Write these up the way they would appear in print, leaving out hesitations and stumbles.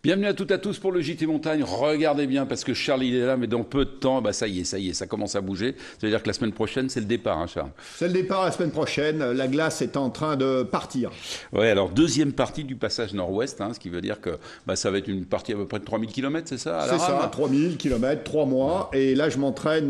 Bienvenue à toutes et à tous pour le JT Montagne. Regardez bien parce que Charles il est là, mais dans peu de temps, ça y est, ça commence à bouger. Ça veut dire que la semaine prochaine, c'est le départ, hein, Charles. C'est le départ la semaine prochaine. La glace est en train de partir. Ouais, alors deuxième partie du passage nord-ouest, ce qui veut dire que ça va être une partie à peu près de 3000 km, c'est ça? C'est ça, 3000 km, 3 mois. Et là, je m'entraîne,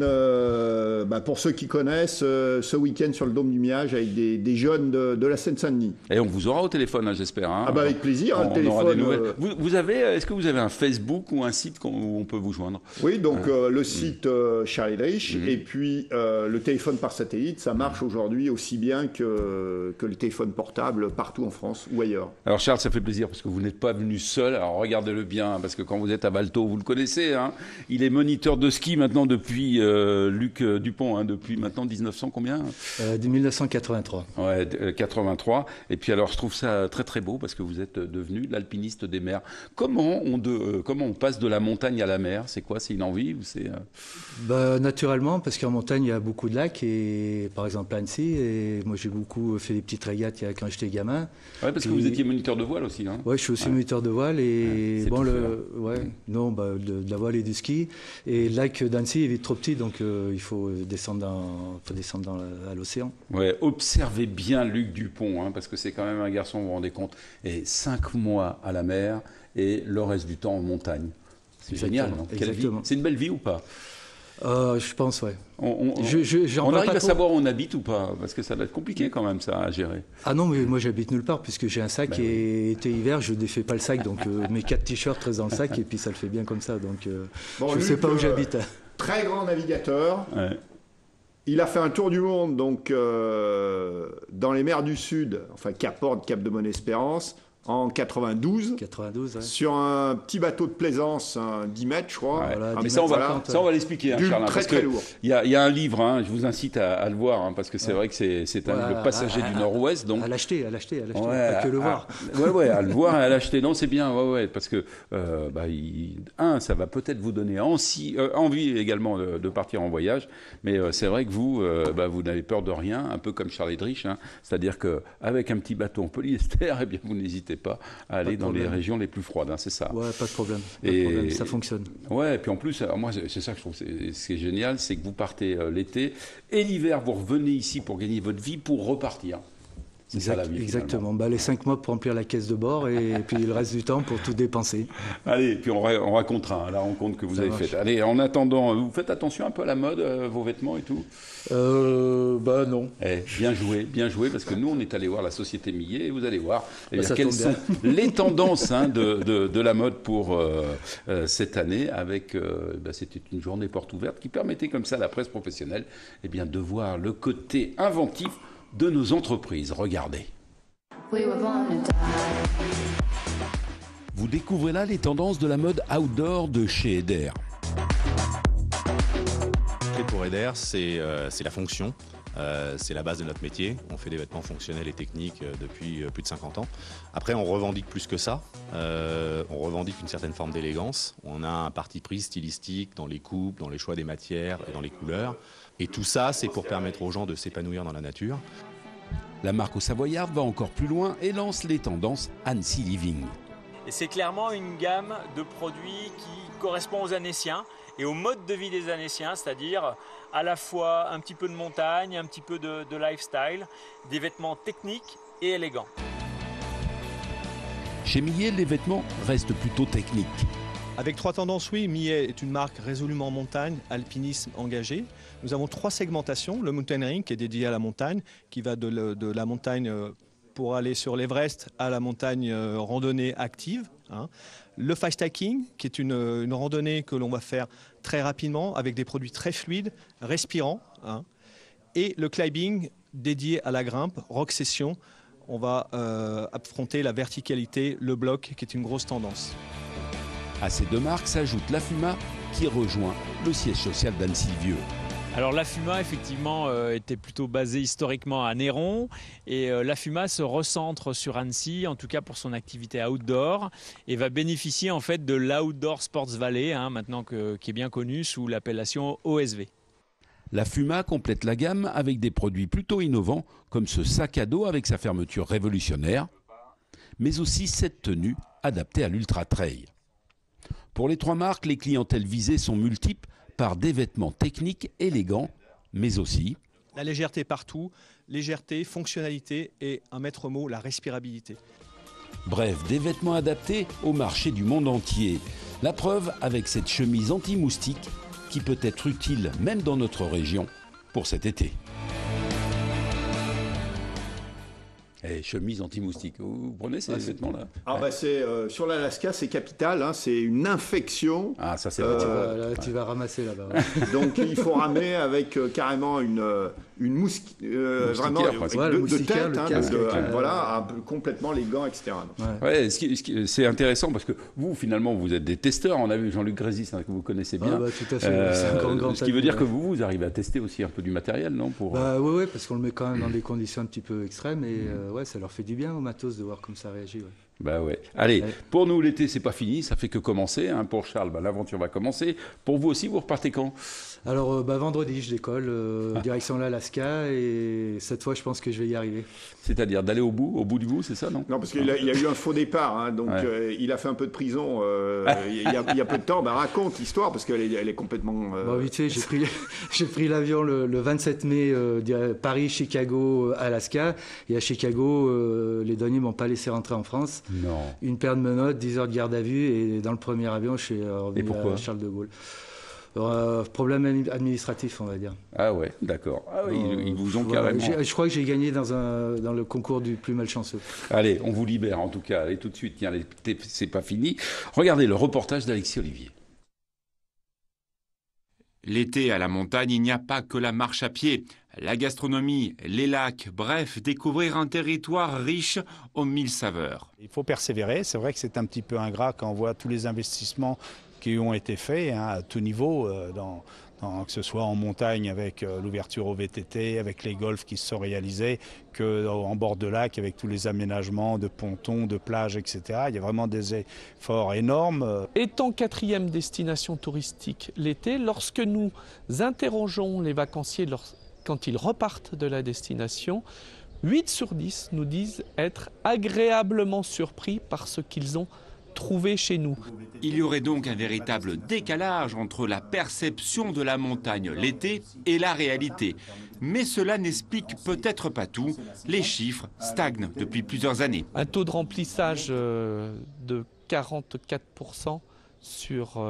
pour ceux qui connaissent, ce week-end sur le Dôme du Miage avec des jeunes de la Seine-Saint-Denis. Et on vous aura au téléphone, j'espère. Avec plaisir, le téléphone. Aura des nouvelles. Est-ce que vous avez un Facebook ou un site où on peut vous joindre? Oui, donc le site Charlie Drich et puis le téléphone par satellite, ça marche aujourd'hui aussi bien que le téléphone portable partout en France ou ailleurs. Alors Charles, ça fait plaisir parce que vous n'êtes pas venu seul. Alors regardez-le bien parce que quand vous êtes à Balto, vous le connaissez. Il est moniteur de ski maintenant depuis Luc Dupont, depuis maintenant 1900 combien? 1983. Ouais, 83. Et puis alors je trouve ça très très beau parce que vous êtes devenu l'alpiniste des mers. Comment on passe de la montagne à la mer? C'est quoi? C'est une envie ou c'est naturellement, parce qu'en montagne, il y a beaucoup de lacs, et par exemple à Annecy, et moi j'ai beaucoup fait des petites régates quand j'étais gamin. Ouais, parce que vous étiez moniteur de voile aussi. Oui, je suis aussi moniteur de voile, et de la voile et du ski. Et le lac d'Annecy il est trop petit, donc il faut descendre à l'océan. Ouais, observez bien Luc Dupont, parce que c'est quand même un garçon, vous vous rendez compte, et 5 mois à la mer, et le reste du temps en montagne. C'est génial, non? Quelle vie. C'est une belle vie ou pas? Je pense, ouais. On arrive à savoir où on habite ou pas? Parce que ça va être compliqué quand même, ça, à gérer. Ah non, mais moi j'habite nulle part, puisque j'ai un sac, et été hiver, je ne défais pas le sac, donc mes 4 t-shirts restent dans le sac, et puis ça le fait bien comme ça, donc je ne sais pas où j'habite. Très grand navigateur. Ouais. Il a fait un tour du monde, donc dans les mers du Sud, enfin Cap Horn, Cap de Bonne-Espérance, en 92, ouais. Sur un petit bateau de plaisance, un 10 mètres, je crois. Ouais. Voilà, mais ça, on va l'expliquer, Charles. Très lourd. Il y a un livre, je vous incite à le voir, parce que c'est vrai que c'est le passager du Nord-Ouest. Donc... À l'acheter, pas que le voir. À le voir et à l'acheter. Non, c'est bien, parce que, ça va peut-être vous donner envie également de partir en voyage, mais c'est vrai que vous n'avez peur de rien, un peu comme Charlie Drich, c'est-à-dire qu'avec un petit bateau en polyester, eh bien, vous n'hésitez pas à aller dans les régions les plus froides, c'est ça. Ouais, pas de problème. Ça fonctionne. Ouais, et puis en plus, moi, c'est ça que je trouve, ce qui est génial, c'est que vous partez l'été et l'hiver, vous revenez ici pour gagner votre vie, pour repartir. C'est ça la vie. Exactement. Les 5 mois pour remplir la caisse de bord et puis le reste du temps pour tout dépenser. Allez, puis on racontera la rencontre que vous avez faite. Allez, en attendant, vous faites attention un peu à la mode, vos vêtements et tout? Non. Bien joué, parce que nous, on est allé voir la société Millet et vous allez voir quelles sont les tendances de la mode pour cette année. C'était une journée porte ouverte qui permettait comme ça à la presse professionnelle de voir le côté inventif de nos entreprises. Regardez. Vous découvrez là les tendances de la mode outdoor de chez Eder. Pour Eder, c'est la fonction. C'est la base de notre métier. On fait des vêtements fonctionnels et techniques depuis plus de 50 ans. Après, on revendique plus que ça. On revendique une certaine forme d'élégance. On a un parti pris stylistique dans les coupes, dans les choix des matières et dans les couleurs. Et tout ça, c'est pour permettre aux gens de s'épanouir dans la nature. La marque au Savoyard va encore plus loin et lance les tendances Annecy Living. Et c'est clairement une gamme de produits qui correspond aux Annéciens et au mode de vie des Annéciens, c'est-à-dire à la fois un petit peu de montagne, un petit peu de lifestyle, des vêtements techniques et élégants. Chez Millet, les vêtements restent plutôt techniques. Avec 3 tendances, oui, Millet est une marque résolument montagne, alpinisme engagé. Nous avons 3 segmentations. Le Mountaineering qui est dédié à la montagne, qui va de la montagne pour aller sur l'Everest à la montagne randonnée active. Le fast-hiking qui est une randonnée que l'on va faire très rapidement avec des produits très fluides, respirants. Et le climbing dédié à la grimpe, Rock Session. On va affronter la verticalité, le bloc qui est une grosse tendance. À ces 2 marques s'ajoute la Fuma qui rejoint le siège social d'Annecy-Vieux. Alors la Fuma effectivement était plutôt basée historiquement à Néron et la Fuma se recentre sur Annecy, en tout cas pour son activité outdoor, et va bénéficier en fait de l'Outdoor Sports Valley, maintenant qui est bien connu sous l'appellation OSV. La Fuma complète la gamme avec des produits plutôt innovants comme ce sac à dos avec sa fermeture révolutionnaire, mais aussi cette tenue adaptée à l'ultra trail. Pour les 3 marques, les clientèles visées sont multiples par des vêtements techniques élégants, mais aussi la légèreté partout, légèreté, fonctionnalité et un maître mot, la respirabilité. Bref, des vêtements adaptés au marché du monde entier. La preuve avec cette chemise anti-moustique qui peut être utile même dans notre région pour cet été. Chemise anti-moustique, vous prenez ces vêtements-là? C'est, sur l'Alaska, c'est capital, hein, c'est une infection. Ah, ça c'est tu vas ramasser là-bas. Ouais. Donc il faut ramener avec carrément une vraiment de tête, un peu complètement les gants, etc. Ouais, c'est intéressant parce que vous, finalement, vous êtes des testeurs. On a vu Jean-Luc Grésis, que vous connaissez bien. Tout à fait. C'est un grand ce qui veut dire que vous arrivez à tester aussi un peu du matériel, non Oui, parce qu'on le met quand même dans des conditions un petit peu extrêmes et ça leur fait du bien au matos de voir comme ça réagit. Ouais. Allez, pour nous, l'été, c'est pas fini, ça fait que commencer. Hein. Pour Charles, l'aventure va commencer. Pour vous aussi, vous repartez quand? Alors, vendredi, je décolle, direction l'Alaska, et cette fois, je pense que je vais y arriver. C'est-à-dire d'aller au bout du bout, c'est ça, non? Non, parce qu'il y a eu un faux départ, hein, donc il a fait un peu de prison il y a peu de temps. Raconte l'histoire, parce qu'elle est complètement... vite fait, j'ai pris l'avion le 27 mai, Paris, Chicago, Alaska, et à Chicago, les douaniers ne m'ont pas laissé rentrer en France. Non. Une paire de menottes, 10 heures de garde à vue, et dans le premier avion, je suis revenu à Charles de Gaulle. Problème administratif, on va dire. Ah ouais, d'accord. Ah oui, ils vous ont carrément... Je crois que j'ai gagné dans le concours du plus malchanceux. Allez, on vous libère en tout cas. Allez tout de suite, tiens, c'est pas fini. Regardez le reportage d'Alexis Olivier. L'été à la montagne, il n'y a pas que la marche à pied, la gastronomie, les lacs, bref, découvrir un territoire riche aux 1000 saveurs. Il faut persévérer, c'est vrai que c'est un petit peu ingrat quand on voit tous les investissements qui ont été faits à tout niveau, que ce soit en montagne avec l'ouverture au VTT, avec les golfs qui se sont réalisés, qu'en bord de lac avec tous les aménagements de pontons, de plages, etc. Il y a vraiment des efforts énormes. Étant 4e destination touristique l'été, lorsque nous interrogeons les vacanciers quand ils repartent de la destination, 8 sur 10 nous disent être agréablement surpris par ce qu'ils ont trouvé chez nous. Il y aurait donc un véritable décalage entre la perception de la montagne l'été et la réalité. Mais cela n'explique peut-être pas tout. Les chiffres stagnent depuis plusieurs années. Un taux de remplissage de 44% sur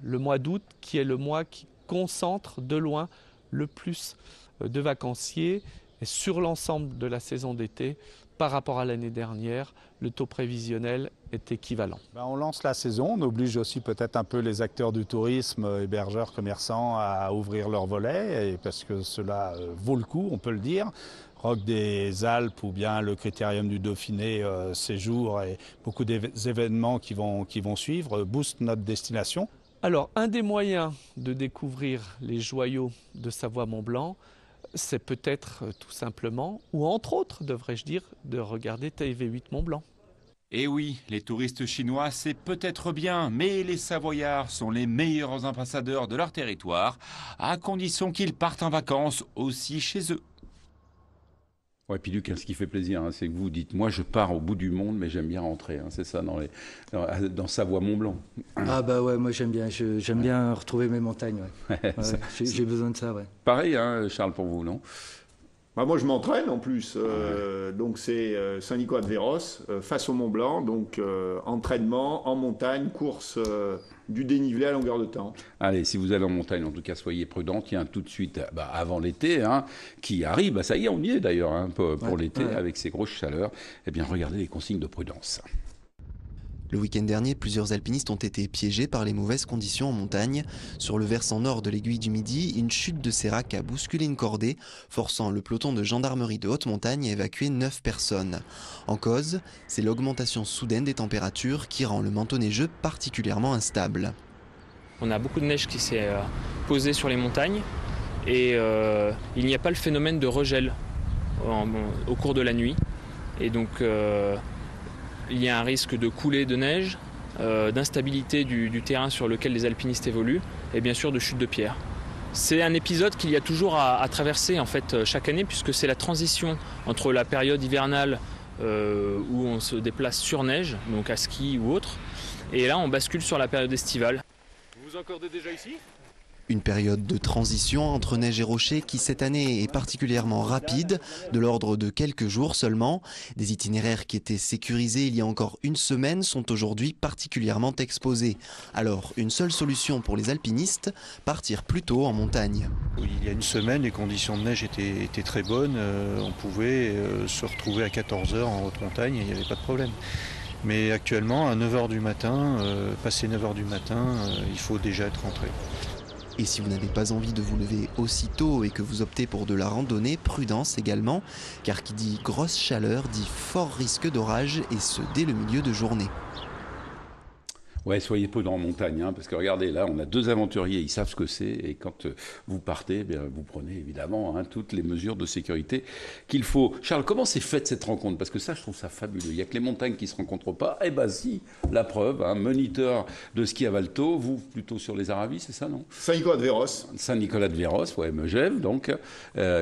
le mois d'août, qui est le mois qui concentre de loin le plus de vacanciers. Et sur l'ensemble de la saison d'été, par rapport à l'année dernière, le taux prévisionnel est équivalent. On lance la saison, on oblige aussi peut-être un peu les acteurs du tourisme, hébergeurs, commerçants à ouvrir leurs volets, parce que cela vaut le coup, on peut le dire. Roc des Alpes ou bien le Critérium du Dauphiné séjour et beaucoup d'événements qui vont suivre boostent notre destination. Alors, un des moyens de découvrir les joyaux de Savoie-Mont-Blanc, c'est peut-être tout simplement, ou entre autres, devrais-je dire, de regarder TV8 Mont-Blanc. Et oui, les touristes chinois, c'est peut-être bien, mais les Savoyards sont les meilleurs ambassadeurs de leur territoire, à condition qu'ils partent en vacances aussi chez eux. Ouais, puis Luc, ce qui fait plaisir, c'est que vous dites, moi je pars au bout du monde, mais j'aime bien rentrer. C'est ça, dans Savoie-Mont-Blanc. Moi j'aime bien retrouver mes montagnes. J'ai besoin de ça, Pareil, Charles, pour vous, non? Moi je m'entraîne en plus, donc c'est Saint-Nicolas-de-Véros, face au Mont-Blanc, donc entraînement en montagne, course du dénivelé à longueur de temps. Allez, si vous allez en montagne, en tout cas, soyez prudents. Tiens, tout de suite, avant l'été, qui arrive, ça y est, on y est d'ailleurs, pour l'été, avec ces grosses chaleurs, eh bien, regardez les consignes de prudence. Le week-end dernier, plusieurs alpinistes ont été piégés par les mauvaises conditions en montagne. Sur le versant nord de l'aiguille du Midi, une chute de sérac a bousculé une cordée, forçant le peloton de gendarmerie de haute montagne à évacuer 9 personnes. En cause, c'est l'augmentation soudaine des températures qui rend le manteau neigeux particulièrement instable. On a beaucoup de neige qui s'est posée sur les montagnes et il n'y a pas le phénomène de regel au cours de la nuit. Et donc il y a un risque de coulée de neige, d'instabilité du terrain sur lequel les alpinistes évoluent et bien sûr de chute de pierre. C'est un épisode qu'il y a toujours à traverser en fait chaque année puisque c'est la transition entre la période hivernale où on se déplace sur neige, donc à ski ou autre, Et là, on bascule sur la période estivale. Vous vous encordez déjà ici ? Une période de transition entre neige et rochers qui cette année est particulièrement rapide, de l'ordre de quelques jours seulement. Des itinéraires qui étaient sécurisés il y a encore une semaine sont aujourd'hui particulièrement exposés. Alors, une seule solution pour les alpinistes, partir plus tôt en montagne. Il y a une semaine, les conditions de neige étaient très bonnes. On pouvait se retrouver à 14 h en haute montagne et il n'y avait pas de problème. Mais actuellement, à 9 h du matin, passé 9 h du matin, il faut déjà être rentré. Et si vous n'avez pas envie de vous lever aussitôt et que vous optez pour de la randonnée, prudence également, car qui dit grosse chaleur dit fort risque d'orage et ce dès le milieu de journée. Ouais, soyez prudents en montagne, hein, parce que regardez, là, on a 2 aventuriers, ils savent ce que c'est, et quand vous partez, bien, vous prenez évidemment toutes les mesures de sécurité qu'il faut. Charles, comment s'est faite cette rencontre? Parce que ça, je trouve ça fabuleux. Il n'y a que les montagnes qui ne se rencontrent pas. Eh bien si, la preuve, moniteur de ski à Valto, vous plutôt sur les Aravis, c'est ça, non? Saint-Nicolas-de-Véros. Saint-Nicolas-de-Véros, ouais, Megève, donc.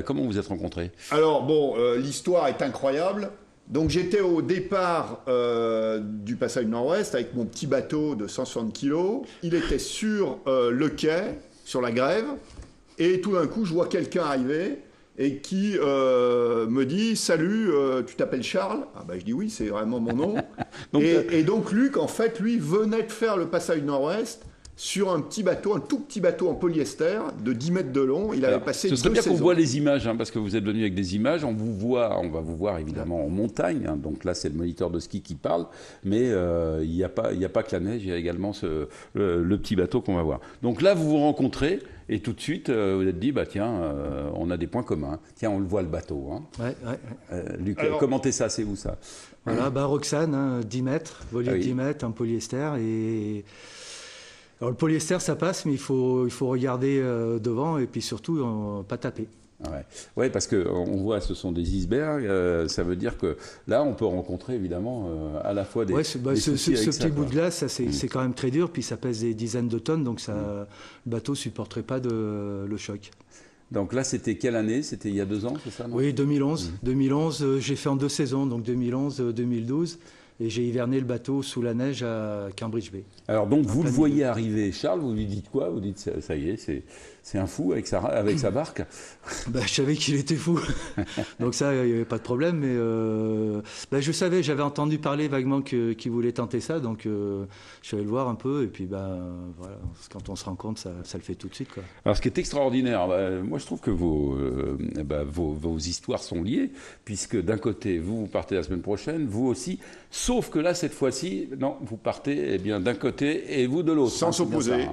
Comment vous êtes rencontrés? Alors bon, l'histoire est incroyable. Donc j'étais au départ du passage nord-ouest avec mon petit bateau de 160 kg. Il était sur le quai, sur la grève, et tout d'un coup je vois quelqu'un arriver et qui me dit « Salut, tu t'appelles Charles ?» Ah ben je dis « Oui, c'est vraiment mon nom. » Et donc Luc, en fait, lui venait de faire le passage nord-ouest sur un petit bateau, un tout petit bateau en polyester de 10 mètres de long. Il avait passé 2 saisons. Ce serait bien qu'on voit les images, parce que vous êtes venu avec des images. On va vous voir évidemment en montagne. Donc là, c'est le moniteur de ski qui parle. Mais il n'y a pas que la neige, il y a également le petit bateau qu'on va voir. Donc là, vous vous rencontrez. Et tout de suite, vous vous êtes dit, bah tiens, on a des points communs. Tiens, on le voit le bateau. Ouais. Luc, commentez ça, c'est où ça? Voilà, Roxane, 10 mètres, voilier de 10 mètres, en polyester. Et alors le polyester, ça passe, mais il faut regarder devant et puis surtout pas taper. Ouais, parce qu'on voit, ce sont des icebergs. Ça veut dire que là, on peut rencontrer évidemment à la fois des. Ce petit bout de glace, c'est quand même très dur, puis ça pèse des dizaines de tonnes, donc le bateau ne supporterait pas le choc. Donc là, c'était quelle année? C'était il y a 2 ans, c'est ça, non? Oui, 2011. 2011, j'ai fait en 2 saisons, donc 2011-2012. Et j'ai hiverné le bateau sous la neige à Cambridge Bay. Alors donc vous le voyez arriver, Charles, vous lui dites quoi? Vous dites ça y est, c'est un fou avec sa barque? Je savais qu'il était fou, donc ça, il n'y avait pas de problème. Mais je savais, j'avais entendu parler vaguement qu'il voulait tenter ça, donc je suis allé le voir un peu. Et puis voilà, quand on se rend compte, ça le fait tout de suite, quoi. Alors ce qui est extraordinaire, moi je trouve que vos histoires sont liées, puisque d'un côté, vous partez la semaine prochaine, vous aussi. Sauf que là, cette fois-ci, non, vous partez d'un côté et vous de l'autre. Sans s'opposer.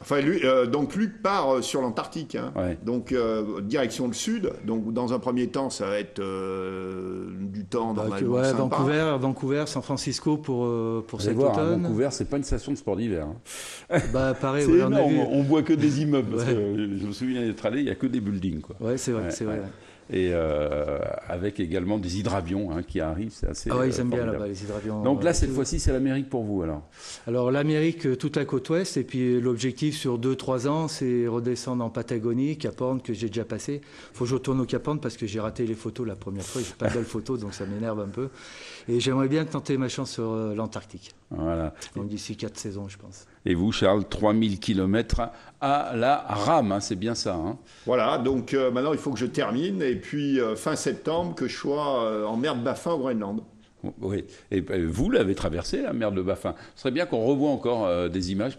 Enfin, donc Luc part sur l'Antarctique. Donc, direction le sud. Donc, dans un premier temps, ça va être du temps normalement sympa. Vancouver, San Francisco pour cet automne. Vancouver, c'est pas une station de sport d'hiver. Pareil, c'est énorme. On voit que des immeubles. Parce que je me souviens d'être allé, il n'y a que des buildings, quoi. Ouais, c'est vrai. Et avec également des hydravions qui arrivent, c'est assez. Ah ouais, ils aiment bien là-bas les hydravions. Donc là, cette fois-ci, c'est l'Amérique pour vous alors? Alors l'Amérique, toute la côte ouest, et puis l'objectif sur 2-3 ans, c'est redescendre en Patagonie, Cap Horn, que j'ai déjà passé. Il faut que je retourne au Cap Horn parce que j'ai raté les photos la première fois, j'ai pas de belles photos, donc ça m'énerve un peu. Et j'aimerais bien tenter ma chance sur l'Antarctique. Voilà. Donc d'ici 4 saisons, je pense. Et vous, Charles, 3000 km à la rame, c'est bien ça. Voilà, donc maintenant il faut que je termine, et puis fin septembre, que je sois en mer de Baffin au Groenland. Oui, et vous l'avez traversé, la mer de Baffin. Ce serait bien qu'on revoie encore des images.